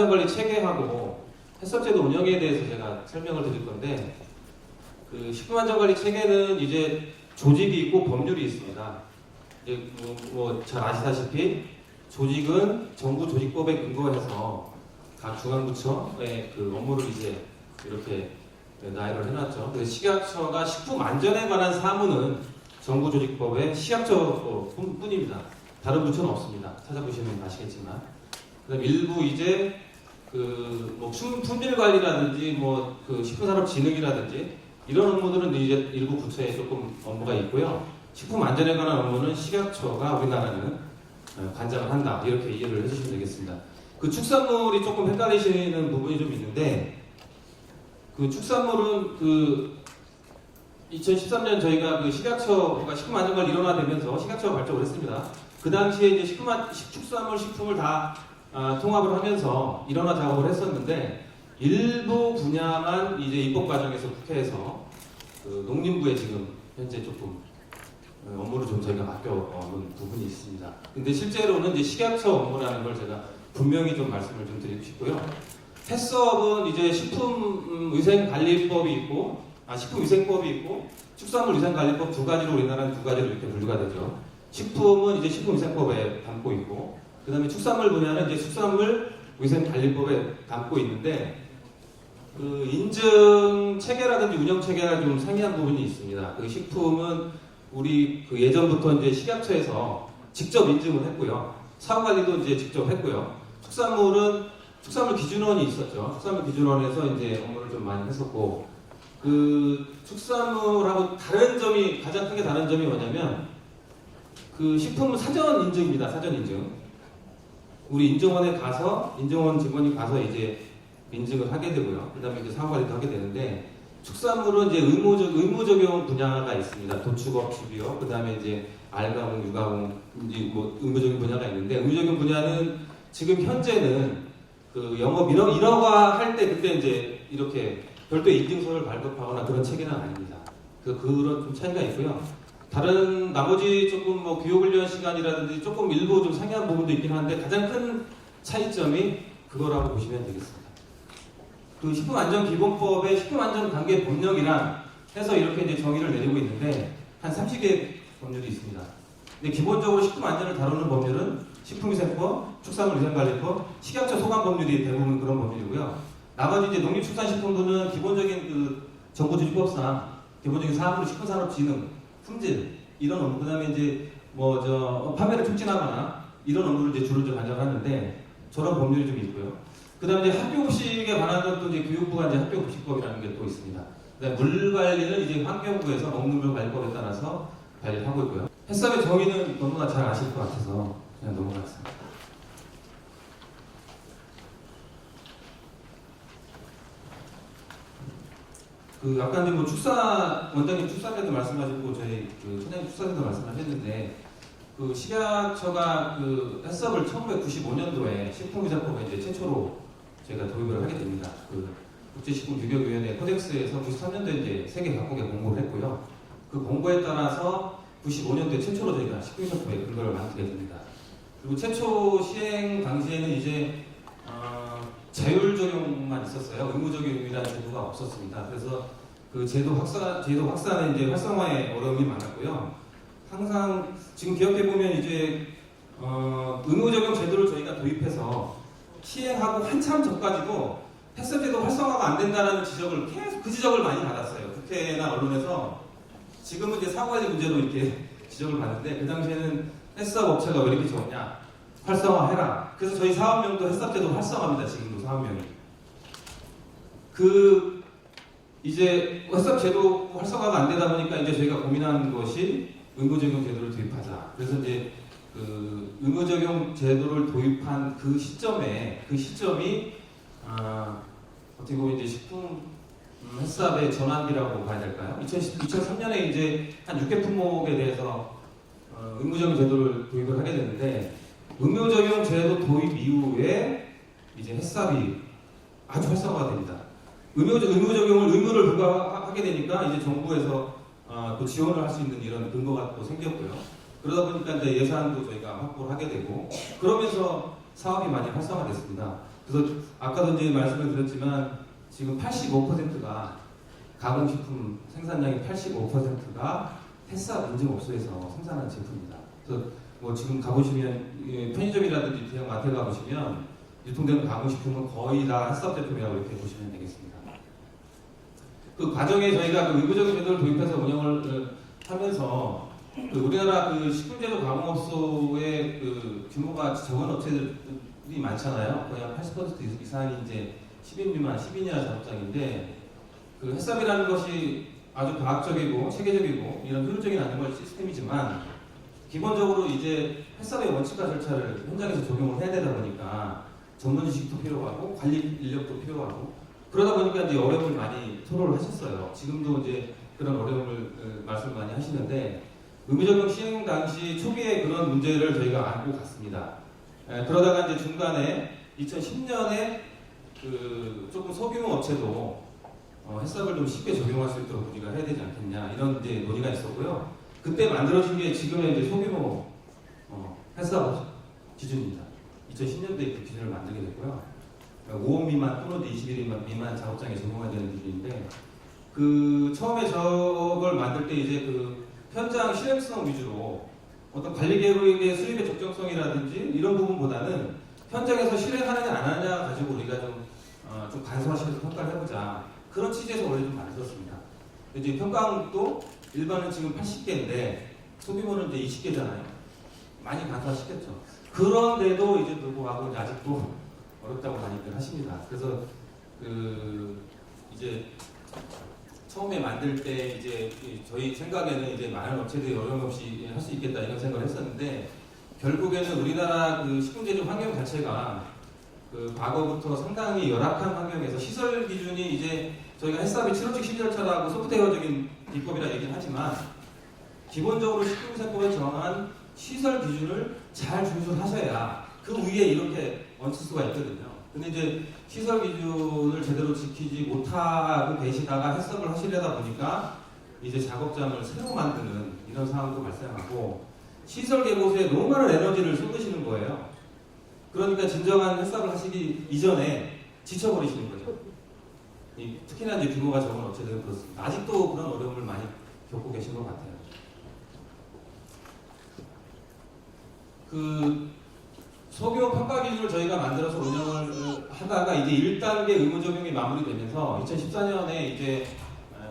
안전관리 체계하고 해썹제도 운영에 대해서 제가 설명을 드릴 건데, 그 식품안전관리 체계는 이제 조직이 있고 법률이 있습니다. 이제 뭐 잘 아시다시피 조직은 정부 조직법에 근거해서 각 중앙부처의 그 업무를 이제 이렇게 나열을 해놨죠. 그래서 식약처가 식품 안전에 관한 사무는 정부 조직법의 식약처 뿐입니다. 다른 부처는 없습니다. 찾아보시면 아시겠지만. 그다음 일부 이제 뭐 품질 관리라든지 뭐 그 식품산업진흥이라든지 이런 업무들은 이제 일부 부처에 조금 업무가 있고요. 식품 안전에 관한 업무는 식약처가 우리나라는 관장을 한다, 이렇게 이해를 해주시면 되겠습니다. 그 축산물이 조금 헷갈리시는 부분이 좀 있는데, 그 축산물은 그 2013년 저희가 그 식약처가 식품안전관리 일원화되면서 식약처가 발족을 했습니다. 그 당시에 이제 축산물 식품을 다 통합을 하면서 일원화 작업을 했었는데, 일부 분야만 이제 입법 과정에서 국회에서 그 농림부에 지금 현재 조금 업무를 좀 저희가 맡겨놓은 부분이 있습니다. 근데 실제로는 이제 식약처 업무라는 걸 제가 분명히 좀 말씀을 좀 드리고 싶고요. 해썹은 이제 식품위생관리법이 있고, 식품위생법이 있고, 축산물위생관리법 두 가지로 우리나라는 두 가지로 이렇게 분류가 되죠. 식품은 이제 식품위생법에 담고 있고, 그 다음에 축산물 분야는 이제 축산물위생관리법에 담고 있는데, 그 인증 체계라든지 운영 체계가 좀 상이한 부분이 있습니다. 그 식품은 우리 그 예전부터 이제 식약처에서 직접 인증을 했고요. 사후 관리도 이제 직접 했고요. 축산물은 축산물 기준원이 있었죠. 축산물 기준원에서 이제 업무를 좀 많이 했었고, 그 축산물하고 가장 크게 다른 점이 뭐냐면, 그 식품은 사전 인증입니다. 사전 인증. 우리 인증원에 가서, 인증원 직원이 가서 이제 인증을 하게 되고요. 그 다음에 이제 사후 관리도 하게 되는데, 축산물은 이제 의무 적용 분야가 있습니다. 도축업, 주비업, 그 다음에 이제 알가공, 유가공, 이제 뭐 의무 적용 분야가 있는데, 의무 적용 분야는 지금 현재는 그 영업 인허가 할 때 그때 이제 이렇게 별도의 인증서를 발급하거나 그런 체계는 아닙니다. 그런 좀 차이가 있고요. 다른 나머지 조금 뭐 교육훈련 시간이라든지 조금 일부 좀 상이한 부분도 있긴 한데, 가장 큰 차이점이 그거라고 보시면 되겠습니다. 그 식품안전기본법의 식품안전단계 법령이랑 해서 이렇게 이제 정의를 내리고 있는데, 한 30개 법률이 있습니다. 근데 기본적으로 식품안전을 다루는 법률은 식품위생법, 축산물위생관리법, 식약처 소관법률이 대부분 그런 법률이고요. 나머지 이제 농림축산식품부는 기본적인 그 정부조직법상 기본적인 사업으로 식품산업진흥, 품질 이런 업무, 그다음에 이제 판매를 촉진하거나 이런 업무를 이제 주로 좀 관장하는데, 저런 법률이 좀 있고요. 그 다음에 이제 학교급식에 관한 것도 이제 교육부가 이제 학교급식법이라는 게 또 있습니다. 그다음에 물 관리는 이제 환경부에서 먹는물 관리법에 따라서 관리를 하고 있고요. 해썹의 정의는 너무나 잘 아실 것 같아서 그냥 넘어가겠습니다. 그 아까 이제 뭐 원장님 축사 때도 말씀하셨고, 저희 그 선생님 축사 때도 말씀하셨는데, 그 식약처가 그 해썹을 1995년도에 식품위생법에 이제 최초로 제가 도입을 하게 됩니다. 그 국제식품규격위원회 코덱스에서 93년도에 이제 세계 각국에 공고를 했고요. 그 공고에 따라서 95년도에 최초로 저희가 식품위생법에 근거를 만들게 됩니다. 그리고 최초 시행 당시에는 이제 자율 적용만 있었어요. 의무 적용이라는 제도가 없었습니다. 그래서 그 제도 확산에 이제 활성화에 어려움이 많았고요. 항상 지금 기억해 보면 이제 의무 적용 제도를 저희가 도입해서 시행하고 한참 전까지도 해썹제도 활성화가 안 된다는 지적을 계속 그 지적을 많이 받았어요. 국회나 언론에서. 지금은 이제 사후관리 문제로 이렇게 지적을 받는데, 그 당시에는 해썹 업체가 왜 이렇게 적냐, 활성화해라. 그래서 저희 사업명도 해썹제도 활성화입니다. 지금도 사업명이. 그 이제 해썹제도 활성화가 안 되다 보니까 이제 저희가 고민한 것이 의무적용 제도를 도입하자. 그래서 이제 그 의무적용 제도를 도입한 그 시점이 어떻게 보면 이제 식품 해썹의 전환기라고 봐야 될까요? 2003년에 이제 한 6개 품목에 대해서 의무적용 제도를 도입을 하게 됐는데, 의무적용 제도 도입 이후에 이제 해썹이 아주 활성화가 됩니다. 의무적용을 의무를 부과하게 되니까 이제 정부에서 또 지원을 할 수 있는 이런 근거가 또 생겼고요. 그러다 보니까 이제 예산도 저희가 확보를 하게 되고, 그러면서 사업이 많이 활성화됐습니다. 그래서 아까도 이제 말씀을 드렸지만 지금 85%가 가공식품 생산량의 85%가 햇삽 인증업소에서 생산한 제품입니다. 그래서 뭐 지금 가보시면 편의점이라든지 대형 마트에 가보시면 유통되는 가공식품은 거의 다 햇삽 제품이라고 이렇게 보시면 되겠습니다. 그 과정에 저희가 그 의무적인 제도를 도입해서 운영을 하면서 그 우리나라 그 식품제조 가공업소의 그 규모가 적은 업체들이 많잖아요. 거의 한 80% 이상이 이제 10인 미만, 10인 이하 작업장인데 그 햇삽이라는 것이 아주 과학적이고 체계적이고 이런 효율적인 안전 시스템이지만 기본적으로 이제 햇삽의 원칙과 절차를 현장에서 적용을 해야 되다 보니까 전문 지식도 필요하고 관리 인력도 필요하고 그러다 보니까 이제 어려움을 많이 토로를 하셨어요. 지금도 이제 그런 어려움을 말씀 많이 하시는데 의무적용 시행 당시 초기에 그런 문제를 저희가 알고 갔습니다. 그러다가 이제 중간에 2010년에 그 조금 소규모 업체도 햇삽을 좀 쉽게 적용할 수 있도록 우리가 해야 되지 않겠냐 이런 이제 논의가 있었고요. 그때 만들어진 게 지금의 이제 소규모 햇삽 기준입니다. 2010년도에 그 기준을 만들게 됐고요. 5억 미만 또는 21인 미만 작업장에 적용해야 되는 기준인데 그 처음에 저걸 만들 때 이제 그 현장 실행성 위주로 어떤 관리 계획의 수립의 적정성이라든지 이런 부분보다는 현장에서 실행하느냐 안 하느냐 가지고 우리가 좀 간소화시켜서 평가를 해보자 그런 취지에서 원래 좀 만들었습니다. 이제 평가항도 일반은 지금 80개인데 소규모는 이제 20개잖아요. 많이 간소화시켰죠. 그런데도 이제 불구하고 이제 아직도 어렵다고 많이들 하십니다. 그래서 그 이제 처음에 만들 때 이제 저희 생각에는 이제 많은 업체들이 어려움 없이 할 수 있겠다 이런 생각을 했었는데 결국에는 우리나라 그 식품제조 환경 자체가 그 과거부터 상당히 열악한 환경에서 시설 기준이 이제 저희가 햇삽이 7호칙 시절차라고 소프트웨어적인 기법이라 얘기를 하지만 기본적으로 식품위생법에 정한 시설 기준을 잘 준수하셔야 그 위에 이렇게 얹힐 수가 있거든요. 근데 이제 시설 기준을 제대로 지키지 못하고 계시다가 햇삽을 하시려다 보니까 이제 작업장을 새로 만드는 이런 상황도 발생하고 시설 개보수에 너무 많은 에너지를 쏟으시는 거예요. 그러니까 진정한 햇삽을 하시기 이전에 지쳐버리시는 거죠. 특히나 이제 규모가 적은 업체들은 그렇습니다. 아직도 그런 어려움을 많이 겪고 계신 것 같아요. 그 소규모 평가 기준을 저희가 만들어서 운영을 하다가 이제 1단계 의무 적용이 마무리되면서 2014년에 이제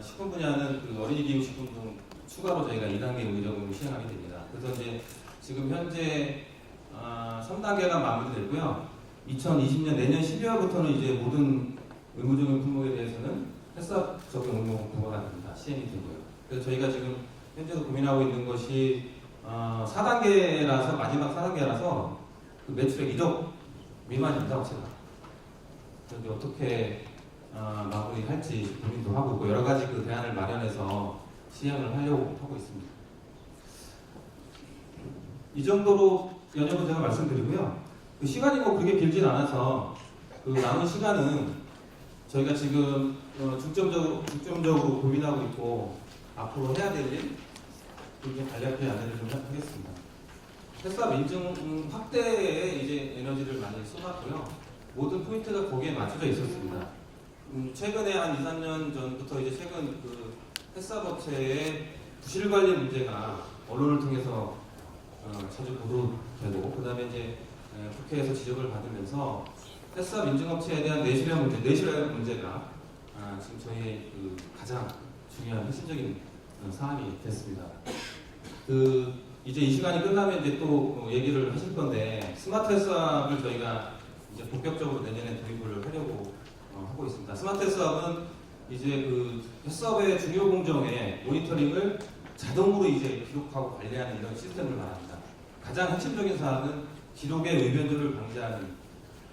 식품 분야는 그 어린이 기후 식품 등 추가로 저희가 2단계 의무 적용을 시행하게 됩니다. 그래서 이제 지금 현재 3단계가 마무리되고요. 2020년 내년 12월부터는 이제 모든 의무 적용 품목에 대해서는 햇삽 적용 의무 부과가 됩니다. 시행이 되고요. 그래서 저희가 지금 현재도 고민하고 있는 것이 4단계라서 마지막 4단계라서 그 매출액 1억 미만입니다. 업체가. 그런데 어떻게 마무리할지 고민도 하고 있고 여러 가지 그 대안을 마련해서 시행을 하려고 하고 있습니다. 이 정도로 연역은 제가 말씀드리고요. 그 시간이 뭐 그렇게 길진 않아서 그 남은 시간은 저희가 지금 중점적으로 고민하고 있고 앞으로 해야 될 일, 그게 간략하게 안내를 좀 하겠습니다. 햇삽 인증 확대에 이제 에너지를 많이 쏟았고요. 모든 포인트가 거기에 맞춰져 있었습니다. 최근에 한 2, 3년 전부터 이제 최근 그 햇삽 업체의 부실 관리 문제가 언론을 통해서 자주 보도되고, 그 다음에 이제 국회에서 지적을 받으면서 햇삽 인증업체에 대한 내실의 문제가 지금 저희의 그 가장 중요한 핵심적인 사안이 됐습니다. 이제 이 시간이 끝나면 이제 또 얘기를 하실 건데 스마트 햇삽을 저희가 이제 본격적으로 내년에 도입을 하려고 하고 있습니다. 스마트 햇삽은 이제 그 햇삽의 중요 공정의 모니터링을 자동으로 이제 기록하고 관리하는 이런 시스템을 말합니다. 가장 핵심적인 사항은 기록의 의변조를 방지하는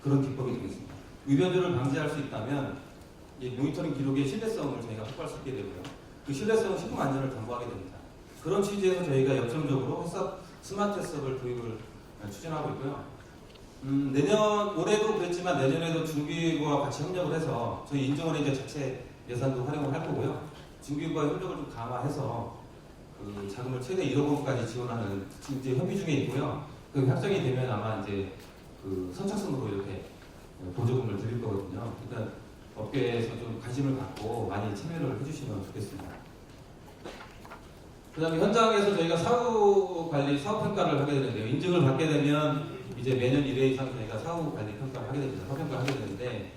그런 기법이 되겠습니다. 의변조를 방지할 수 있다면 이 모니터링 기록의 신뢰성을 저희가 확보할 수 있게 되고요. 그 신뢰성은 식품 안전을 담보하게 됩니다. 그런 취지에서 저희가 역점적으로 햇삽, 스마트 햇삽을 도입을 추진하고 있고요. 올해도 그랬지만 내년에도 중기부와 같이 협력을 해서 저희 인증원의 이제 자체 예산도 활용을 할 거고요. 중기부와 협력을 좀 강화해서 그 자금을 최대 1억 원까지 지원하는 이제 협의 중에 있고요. 그 확정이 되면 아마 이제 그 선착순으로 이렇게 보조금을 드릴 거거든요. 일단 업계에서 좀 관심을 갖고 많이 참여를 해주시면 좋겠습니다. 그 다음에 현장에서 저희가 사후관리, 사후평가를 하게 되는데요. 인증을 받게 되면 이제 매년 1회 이상 저희가 사후관리 평가를 하게 됩니다. 사후평가를 하게 되는데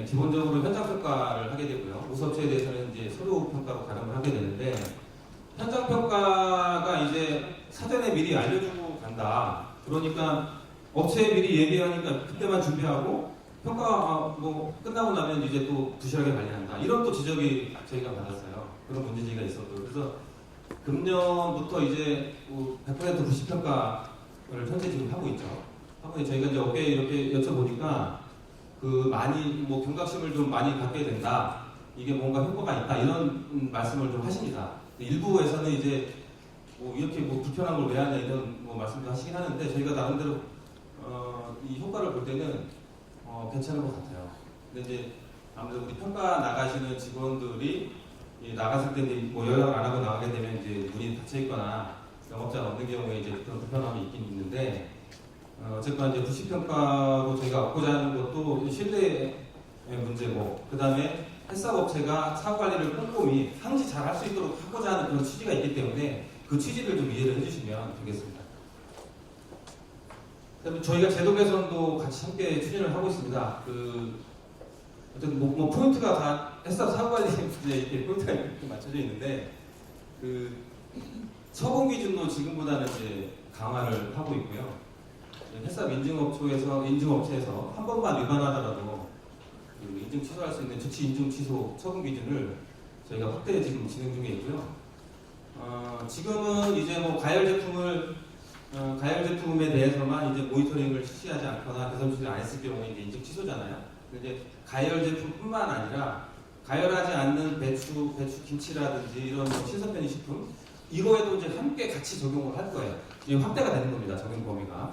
기본적으로 현장평가를 하게 되고요. 우수업체에 대해서는 이제 서류평가로 가름을 하게 되는데 현장평가가 이제 사전에 미리 알려주고 간다. 그러니까 업체에 미리 얘기하니까 그때만 준비하고 평가 뭐 끝나고 나면 이제 또 부실하게 관리한다. 이런 또 지적이 저희가 받았어요. 그런 문제제기가 있었고 그래서 금년부터 이제 100% 부실평가를 현재 지금 하고 있죠. 하고 저희가 이제 업계에 이렇게 여쭤보니까 그 많이 뭐 경각심을 좀 많이 갖게 된다. 이게 뭔가 효과가 있다. 이런 말씀을 좀 하십니다. 일부에서는 이제 뭐 이렇게 뭐 불편한 걸 왜 하냐 이런 뭐 말씀도 하시긴 하는데 저희가 나름대로 이 효과를 볼 때는 괜찮은 것 같아요. 근데 이제 아무래도 우리 평가 나가시는 직원들이 나갔을 때 이제 뭐 연락을 안 하고 나가게 되면 이제 문이 닫혀 있거나 영업자가 없는 경우에 이제 그런 불편함이 있긴 있는데 어쨌건 이제 부실평가로 저희가 얻고자 하는 것도 신뢰의 문제고 그 다음에 햇사업체가 사후관리를 꼼꼼히 상시 잘 할 수 있도록 하고자 하는 그런 취지가 있기 때문에 그 취지를 좀 이해를 해주시면 되겠습니다. 그다음에 저희가 제도 개선도 같이 함께 추진을 하고 있습니다. 어쨌든 뭐 포인트가 다 햇사 사후관리 문제에 이렇게 포인트가 이렇게 맞춰져 있는데 서공 기준도 지금보다는 이제 강화를 하고 있고요. 햇사 인증업체에서 한 번만 위반하더라도 인증 취소할 수 있는 즉시 인증 취소 처분 기준을 저희가 확대 지금 진행 중에 있고요. 지금은 이제 뭐 가열 제품에 대해서만 이제 모니터링을 실시하지 않거나 배선 수리를 안 했을 경우에 이제 인증 취소잖아요. 근데 가열 제품뿐만 아니라 가열하지 않는 배추 김치라든지 이런 뭐 신선 편의식품 이거에도 이제 함께 같이 적용을 할 거예요. 이게 확대가 되는 겁니다. 적용 범위가.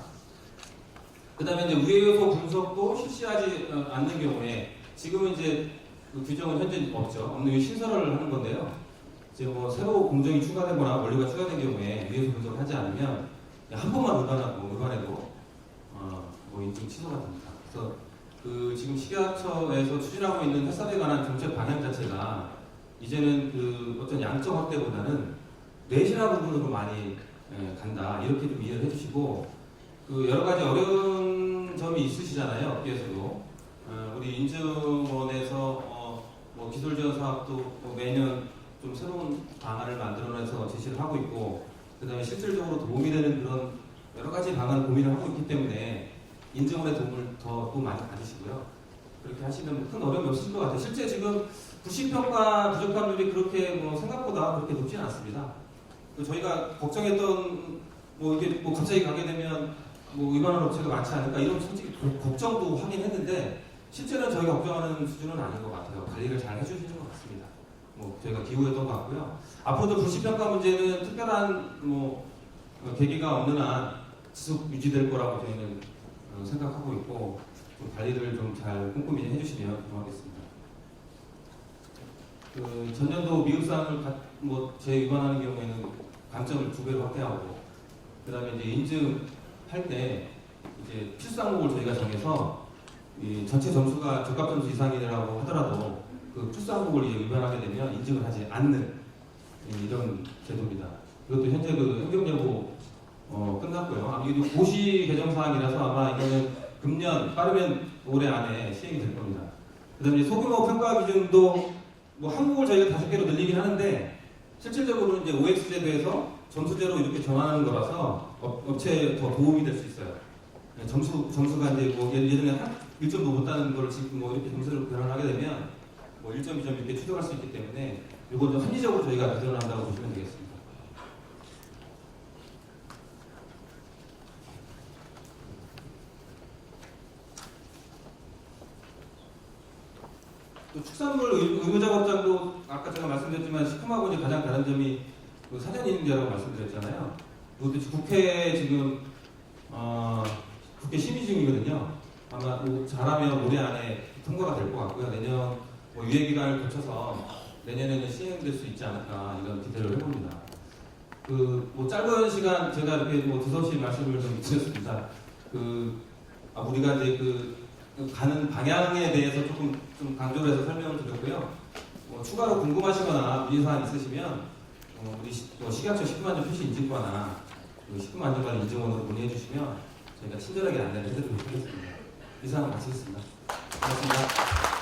그다음에 이제 우회효소 분석도 실시하지 않는 경우에 지금은 이제 그 규정은 현재 없죠. 없는 게 신설을 하는 건데요. 이제 뭐 새로 공정이 추가되거나 원료가 추가된 경우에 우회효소 분석을 하지 않으면 한 번만 위반해도 뭐 인증 취소가 됩니다. 그래서 그 지금 식약처에서 추진하고 있는 햇사에 관한 정책 방향 자체가 이제는 그 어떤 양적 확대보다는 뇌실화 부분으로 많이 간다. 이렇게 좀 이해를 해주시고 그 여러 가지 어려운 점이 있으시잖아요. 업계에서도 우리 인증원에서 뭐 기술 지원 사업도 뭐 매년 좀 새로운 방안을 만들어내서 제시를 하고 있고 그다음에 실질적으로 도움이 되는 그런 여러 가지 방안을 고민을 하고 있기 때문에 인증원의 도움을 더 많이 받으시고요. 그렇게 하시면 큰 어려움이 없을 것 같아요. 실제 지금 부실평가 부족함률이 그렇게 뭐 생각보다 그렇게 높지는 않습니다. 저희가 걱정했던 뭐 이게 뭐 갑자기 가게 되면 뭐 위반하는 업체가 많지 않을까 이런 솔직히 걱정도 하긴 했는데 실제는 저희가 걱정하는 수준은 아닌 것 같아요. 관리를 잘 해주시는 것 같습니다. 뭐 저희가 기우했던 것 같고요. 앞으로도 부실평가 문제는 특별한 뭐 계기가 없는 한 지속 유지될 거라고 저희는 생각하고 있고 좀 관리를 좀 잘 꼼꼼히 해주시면 고맙겠습니다. 그 전년도 미흡사항을 뭐 재위반하는 경우에는 감점을 2배로 확대하고 그다음에 이제 인증할 때 이제 필수 항목을 저희가 정해서 이 전체 점수가 적합 점수 이상이라고 하더라도 그 필수 항목을 위반하게 되면 인증을 하지 않는 이런 제도입니다. 이것도 현재 그 행정여부 끝났고요. 이게 고시 개정 사항이라서 아마 이거는 금년 빠르면 올해 안에 시행이 될 겁니다. 그다음에 이제 소규모 평가 기준도 뭐 항목을 저희가 5개로 늘리긴 하는데 실질적으로는 이제 OX 제도에서 점수제로 이렇게 정하는 거라서 업체에 더 도움이 될 수 있어요. 점수가 이제 뭐 예전에 한 1점도 못 따는 걸 지금 뭐 이렇게 점수를 변환하게 되면 뭐 1점, 2점 이렇게 추정할 수 있기 때문에 이것도 합리적으로 저희가 개선한다고 보시면 되겠습니다. 또 축산물 의무작업장도 아까 제가 말씀드렸지만 식품하고 이제 가장 다른 점이 그 사전인증제라고 말씀드렸잖아요. 이것도 국회에 지금 국회 심의 중이거든요. 아마 뭐 잘하면 올해 안에 통과가 될 것 같고요. 내년 뭐 유예 기간을 거쳐서 내년에는 시행될 수 있지 않을까 이런 기대를 해봅니다. 그 뭐 짧은 시간 제가 이렇게 뭐 두서없이 말씀을 좀 드렸습니다. 우리가 이제 그 가는 방향에 대해서 조금 좀 강조를 해서 설명을 드렸고요. 추가로 궁금하시거나 문의사항 있으시면 우리 식약처 식품안전 표시 인증과나 식품안전관리 인증원으로 문의해 주시면 저희가 친절하게 안내를 해드리도록 하겠습니다. 이상 마치겠습니다. 고맙습니다.